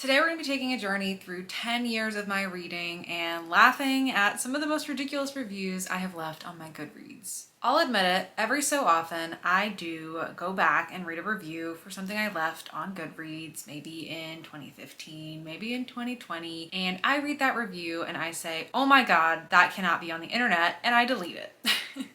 Today we're going to be taking a journey through 10 years of my reading and laughing at some of the most ridiculous reviews I have left on my Goodreads. I'll admit it, every so often I do go back and read a review for something I left on Goodreads, maybe in 2015, maybe in 2020, and I read that review and I say, oh my god, that cannot be on the internet, and I delete it.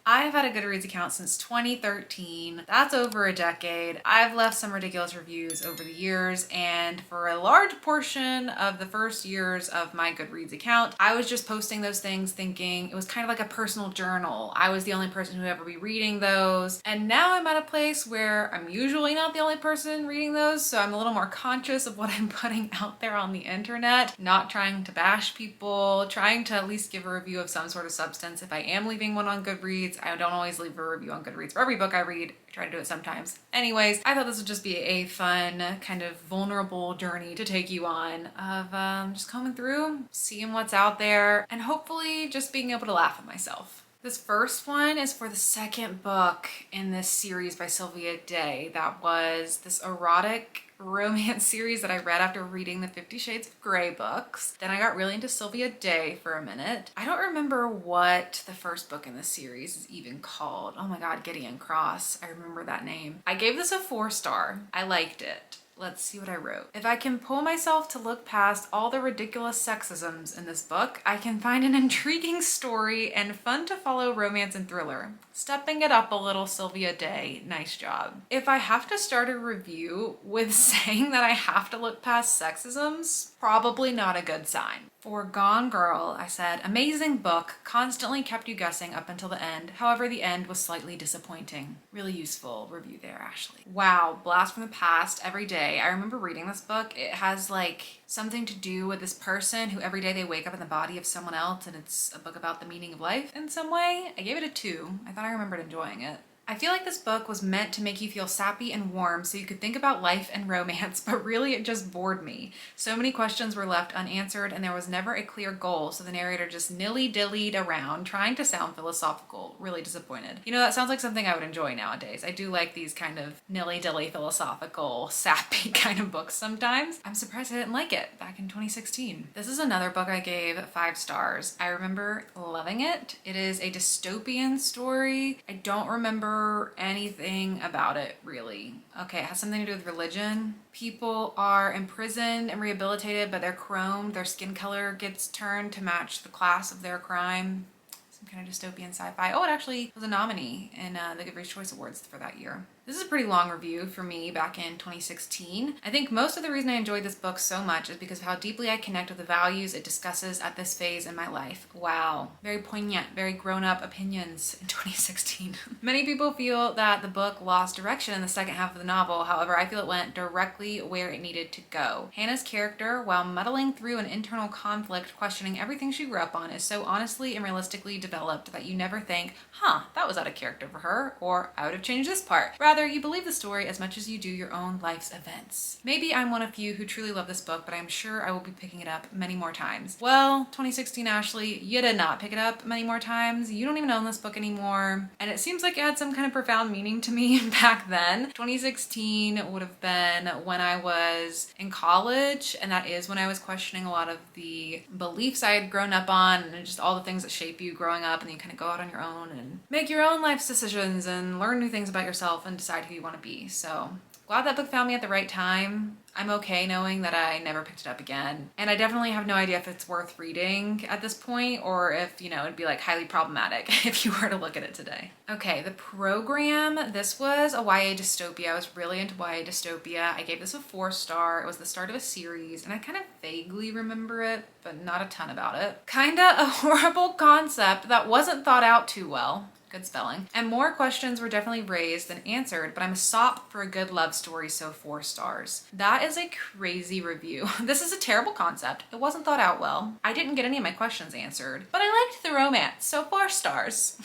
I've had a Goodreads account since 2013. That's over a decade. I've left some ridiculous reviews over the years, and for a large portion of the first years of my Goodreads account, I was just posting those things thinking it was kind of like a personal journal. I was the only person who would ever be reading those. And now I'm at a place where I'm usually not the only person reading those, so I'm a little more conscious of what I'm putting out there on the internet, not trying to bash people, trying to at least give a review of some sort of substance. If I am leaving one on Goodreads, I don't always leave a review on Goodreads for every book I read. I try to do it sometimes. Anyways, I thought this would just be a fun, kind of vulnerable journey to take you on of just coming through, seeing what's out there, and hopefully just being able to laugh at myself. This first one is for the second book in this series by Sylvia Day. That was this erotic romance series that I read after reading the 50 Shades of Grey books. Then I got really into Sylvia Day for a minute. I don't remember what the first book in this series is even called. Oh my god, Gideon Cross. I remember that name. I gave this a 4-star. I liked it. Let's see what I wrote. If I can pull myself to look past all the ridiculous sexisms in this book, I can find an intriguing story and fun to follow romance and thriller. Stepping it up a little, Sylvia Day. Nice job. If I have to start a review with saying that I have to look past sexisms, probably not a good sign. For Gone Girl, I said, amazing book, constantly kept you guessing up until the end. However, the end was slightly disappointing. Really useful review there, Ashley. Wow, blast from the past every day. I remember reading this book. It has like something to do with this person who every day they wake up in the body of someone else, and it's a book about the meaning of life in some way. I gave it a 2. I thought I remembered enjoying it. I feel like this book was meant to make you feel sappy and warm so you could think about life and romance, but really it just bored me. So many questions were left unanswered and there was never a clear goal, so the narrator just nilly-dillied around trying to sound philosophical. Really disappointed. You know, that sounds like something I would enjoy nowadays. I do like these kind of nilly-dilly philosophical, sappy kind of books sometimes. I'm surprised I didn't like it back in 2016. This is another book I gave 5 stars. I remember loving it. It is a dystopian story. I don't remember anything about it really. Okay, it has something to do with religion. People are imprisoned and rehabilitated, but they're chromed. Their skin color gets turned to match the class of their crime. Some kind of dystopian sci-fi. Oh, it actually was a nominee in the Goodreads Choice Awards for that year. This is a pretty long review for me back in 2016. I think most of the reason I enjoyed this book so much is because of how deeply I connect with the values it discusses at this phase in my life. Wow. Very poignant, very grown-up opinions in 2016. Many people feel that the book lost direction in the second half of the novel. However, I feel it went directly where it needed to go. Hannah's character, while muddling through an internal conflict, questioning everything she grew up on, is so honestly and realistically developed that you never think, huh, that was out of character for her, or I would have changed this part. Rather, you believe the story as much as you do your own life's events. Maybe I'm one of few who truly love this book, but I'm sure I will be picking it up many more times. Well, 2016 Ashley, you did not pick it up many more times. You don't even own this book anymore. And it seems like it had some kind of profound meaning to me back then. 2016 would have been when I was in college, and that is when I was questioning a lot of the beliefs I had grown up on and just all the things that shape you growing up, and then you kind of go out on your own and make your own life's decisions and learn new things about yourself and decide who you want to be. So glad that book found me at the right time. I'm okay knowing that I never picked it up again. And I definitely have no idea if it's worth reading at this point, or if, you know, it'd be like highly problematic if you were to look at it today. Okay, the program. This was a YA dystopia. I was really into YA dystopia. I gave this a 4-star. It was the start of a series, and I kind of vaguely remember it, but not a ton about it. Kinda a horrible concept that wasn't thought out too well. Good spelling. And more questions were definitely raised than answered, but I'm a sop for a good love story, so 4 stars. That is a crazy review. This is a terrible concept. It wasn't thought out well. I didn't get any of my questions answered, but I liked the romance, so 4 stars.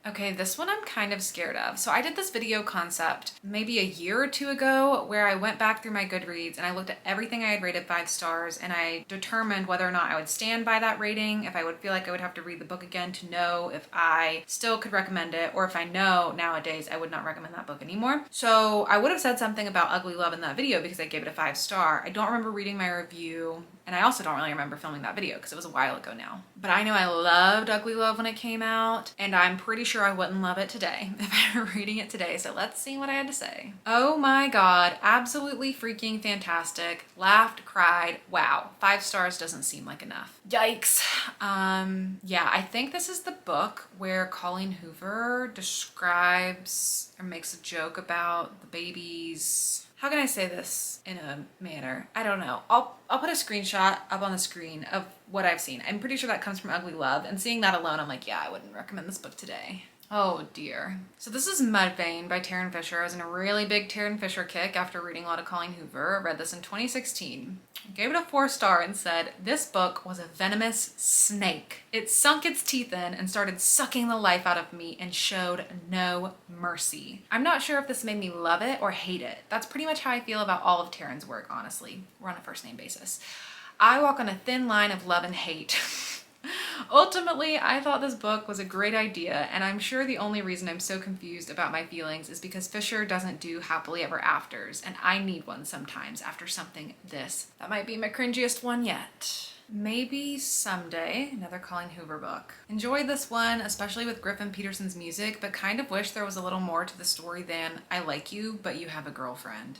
Okay, this one I'm kind of scared of. So I did this video concept maybe a year or two ago where I went back through my Goodreads and I looked at everything I had rated 5 stars and I determined whether or not I would stand by that rating, if I would feel like I would have to read the book again to know if I still could recommend it, or if I know nowadays I would not recommend that book anymore. So I would have said something about Ugly Love in that video because I gave it a 5 star. I don't remember reading my review, and I also don't really remember filming that video because it was a while ago now. But I know I loved Ugly Love when it came out, and I'm pretty sure I wouldn't love it today if I were reading it today. So let's see what I had to say. Oh my god, absolutely freaking fantastic. Laughed, cried, wow. 5 stars doesn't seem like enough. Yikes. Yeah, I think this is the book where Colleen Hoover describes or makes a joke about the babies. How can I say this in a manner? I don't know. I'll put a screenshot up on the screen of what I've seen. I'm pretty sure that comes from Ugly Love, and seeing that alone, I'm like, yeah, I wouldn't recommend this book today. Oh dear. So this is Mudvayne by Taryn Fisher. I was in a really big Taryn Fisher kick after reading a lot of Colleen Hoover. I read this in 2016. I gave it a 4 star and said, this book was a venomous snake. It sunk its teeth in and started sucking the life out of me and showed no mercy. I'm not sure if this made me love it or hate it. That's pretty much how I feel about all of Taryn's work, honestly. We're on a first name basis. I walk on a thin line of love and hate. Ultimately, I thought this book was a great idea, and I'm sure the only reason I'm so confused about my feelings is because Fisher doesn't do happily ever afters, and I need one sometimes after something this. That might be my cringiest one yet. Maybe someday, another Colleen Hoover book. Enjoyed this one, especially with Griffin Peterson's music, but kind of wish there was a little more to the story than I like you, but you have a girlfriend.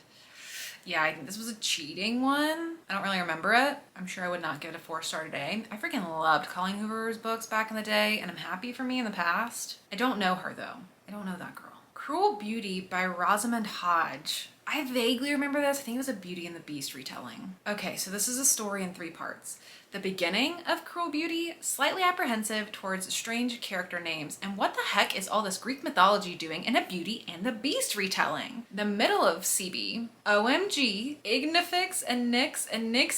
Yeah, I think this was a cheating one. I don't really remember it. I'm sure I would not give it a 4 star today. I freaking loved Colleen Hoover's books back in the day, and I'm happy for me in the past. I don't know her though. I don't know that girl. Cruel Beauty by Rosamund Hodge. I vaguely remember this. I think it was a Beauty and the Beast retelling. Okay, so this is a story in 3 parts. The beginning of Cruel Beauty, slightly apprehensive towards strange character names, and what the heck is all this Greek mythology doing in a Beauty and the Beast retelling? The middle of CB, OMG, Ignifix and Nyx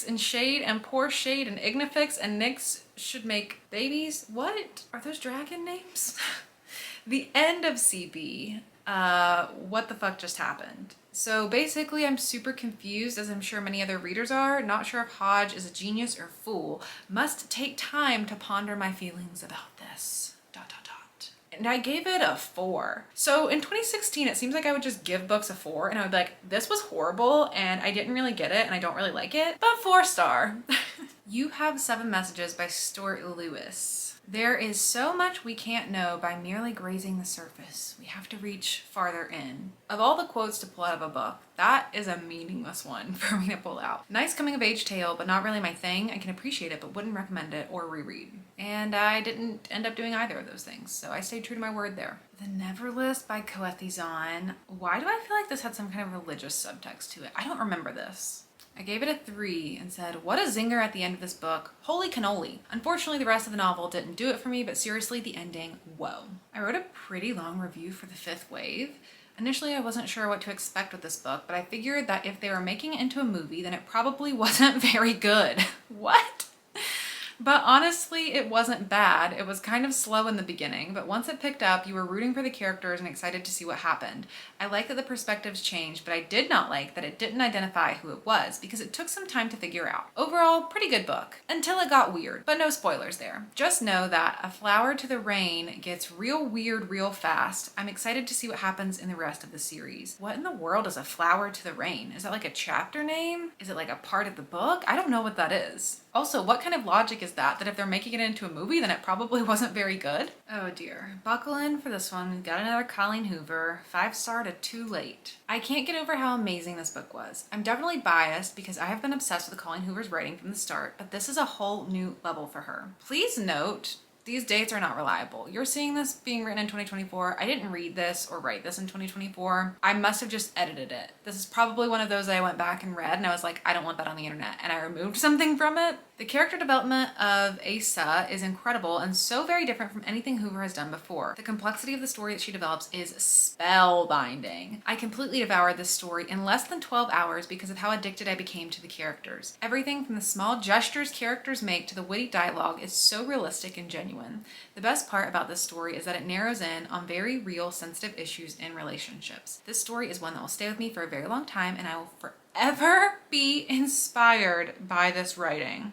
and Shade and Poor Shade and Ignifix and Nyx should make babies? What? Are those dragon names? The end of CB, what the fuck just happened? So basically I'm super confused, as I'm sure many other readers are, not sure if Hodge is a genius or fool. Must take time to ponder my feelings about this. ... And I gave it a 4. So in 2016, it seems like I would just give books a 4 and I would be like, this was horrible and I didn't really get it and I don't really like it, but 4 star. You Have 7 Messages by Stuart Lewis. There is so much we can't know by merely grazing the surface. We have to reach farther in. Of all the quotes to pull out of a book, that is a meaningless one for me to pull out. Nice coming of age tale, but not really my thing. I can appreciate it, but wouldn't recommend it or reread. And I didn't end up doing either of those things, so I stayed true to my word there. The Neverlist by HORROR-A-THON. Why do I feel like this had some kind of religious subtext to it? I don't remember this. I gave it a 3 and said, what a zinger at the end of this book. Holy cannoli. Unfortunately, the rest of the novel didn't do it for me, but seriously, the ending, whoa. I wrote a pretty long review for The Fifth Wave. Initially, I wasn't sure what to expect with this book, but I figured that if they were making it into a movie, then it probably wasn't very good. What? But honestly, it wasn't bad. It was kind of slow in the beginning, but once it picked up, you were rooting for the characters and excited to see what happened. I like that the perspectives changed, but I did not like that it didn't identify who it was because it took some time to figure out. Overall, pretty good book. Until it got weird, but no spoilers there. Just know that A Flower to the Rain gets real weird real fast. I'm excited to see what happens in the rest of the series. What in the world is A Flower to the Rain? Is that like a chapter name? Is it like a part of the book? I don't know what that is. Also, what kind of logic is that if they're making it into a movie, then it probably wasn't very good? Oh dear. Buckle in for this one. We've got another Colleen Hoover. 5 star to Too Late. I can't get over how amazing this book was. I'm definitely biased because I have been obsessed with Colleen Hoover's writing from the start, but this is a whole new level for her. Please note, these dates are not reliable. You're seeing this being written in 2024. I didn't read this or write this in 2024. I must have just edited it. This is probably one of those I went back and read and I was like, I don't want that on the internet, and I removed something from it. The character development of Asa is incredible and so very different from anything Hoover has done before. The complexity of the story that she develops is spellbinding. I completely devoured this story in less than 12 hours because of how addicted I became to the characters. Everything from the small gestures characters make to the witty dialogue is so realistic and genuine. genuine. The best part about this story is that it narrows in on very real, sensitive issues in relationships. This story is one that will stay with me for a very long time, and I will forever be inspired by this writing.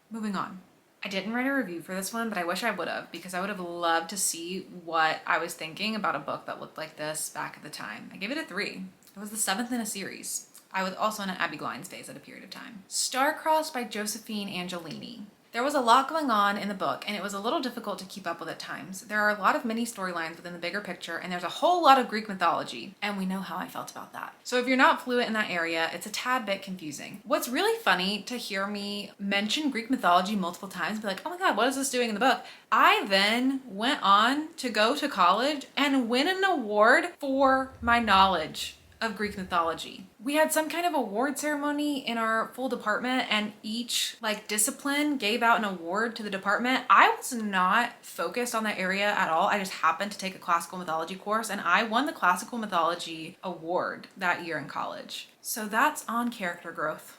Moving on. I didn't write a review for this one, but I wish I would have, because I would have loved to see what I was thinking about a book that looked like this back at the time. I gave it a 3. It was the 7th in a series. I was also in an Abby Glines phase at a period of time. Star-Crossed by Josephine Angelini. There was a lot going on in the book, and it was a little difficult to keep up with at times. There are a lot of mini storylines within the bigger picture, and there's a whole lot of Greek mythology, and we know how I felt about that. So if you're not fluent in that area, it's a tad bit confusing. What's really funny to hear me mention Greek mythology multiple times, be like, oh my god, what is this doing in the book? I then went on to go to college and win an award for my knowledge of Greek mythology. We had some kind of award ceremony in our full department, and each discipline gave out an award to the department. I was not focused on that area at all. I just happened to take a classical mythology course, and I won the classical mythology award that year in college. So that's on character growth.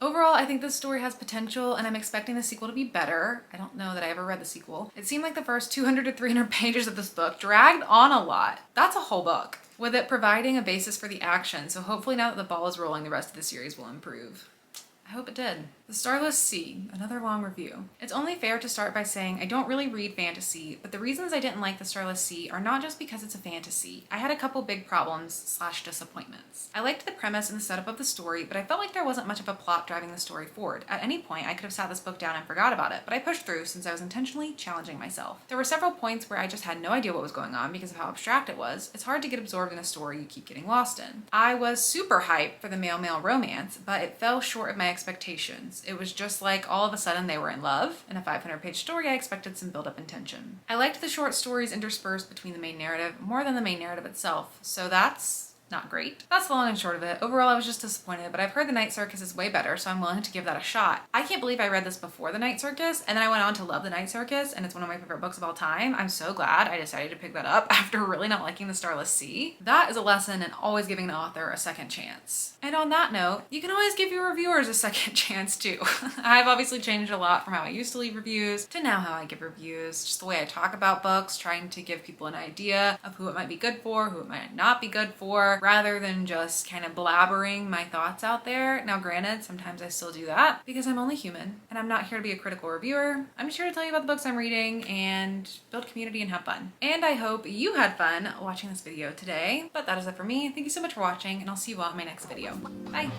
Overall, I think this story has potential, and I'm expecting the sequel to be better. I don't know that I ever read the sequel. It seemed like the first 200 to 300 pages of this book dragged on a lot. That's a whole book, with it providing a basis for the action, so hopefully now that the ball is rolling, the rest of the series will improve. I hope it did. The Starless Sea, another long review. It's only fair to start by saying I don't really read fantasy, but the reasons I didn't like The Starless Sea are not just because it's a fantasy. I had a couple big problems / disappointments. I liked the premise and the setup of the story, but I felt like there wasn't much of a plot driving the story forward. At any point, I could have sat this book down and forgot about it, but I pushed through since I was intentionally challenging myself. There were several points where I just had no idea what was going on because of how abstract it was. It's hard to get absorbed in a story you keep getting lost in. I was super hyped for the male-male romance, but it fell short of my expectations. It was just like all of a sudden they were in love. In a 500-page story, I expected some build-up and tension. I liked the short stories interspersed between the main narrative more than the main narrative itself, so that's not great. That's the long and short of it. Overall, I was just disappointed, but I've heard The Night Circus is way better, so I'm willing to give that a shot. I can't believe I read this before The Night Circus, and then I went on to love The Night Circus, and it's one of my favorite books of all time. I'm so glad I decided to pick that up after really not liking The Starless Sea. That is a lesson in always giving an author a second chance. And on that note, you can always give your reviewers a second chance too. I've obviously changed a lot from how I used to leave reviews to now how I give reviews. Just the way I talk about books, trying to give people an idea of who it might be good for, who it might not be good for, rather than just kind of blabbering my thoughts out there. Now granted, sometimes I still do that because I'm only human and I'm not here to be a critical reviewer. I'm just here to tell you about the books I'm reading and build community and have fun. And I hope you had fun watching this video today. But that is it for me. Thank you so much for watching, and I'll see you all in my next video. Bye!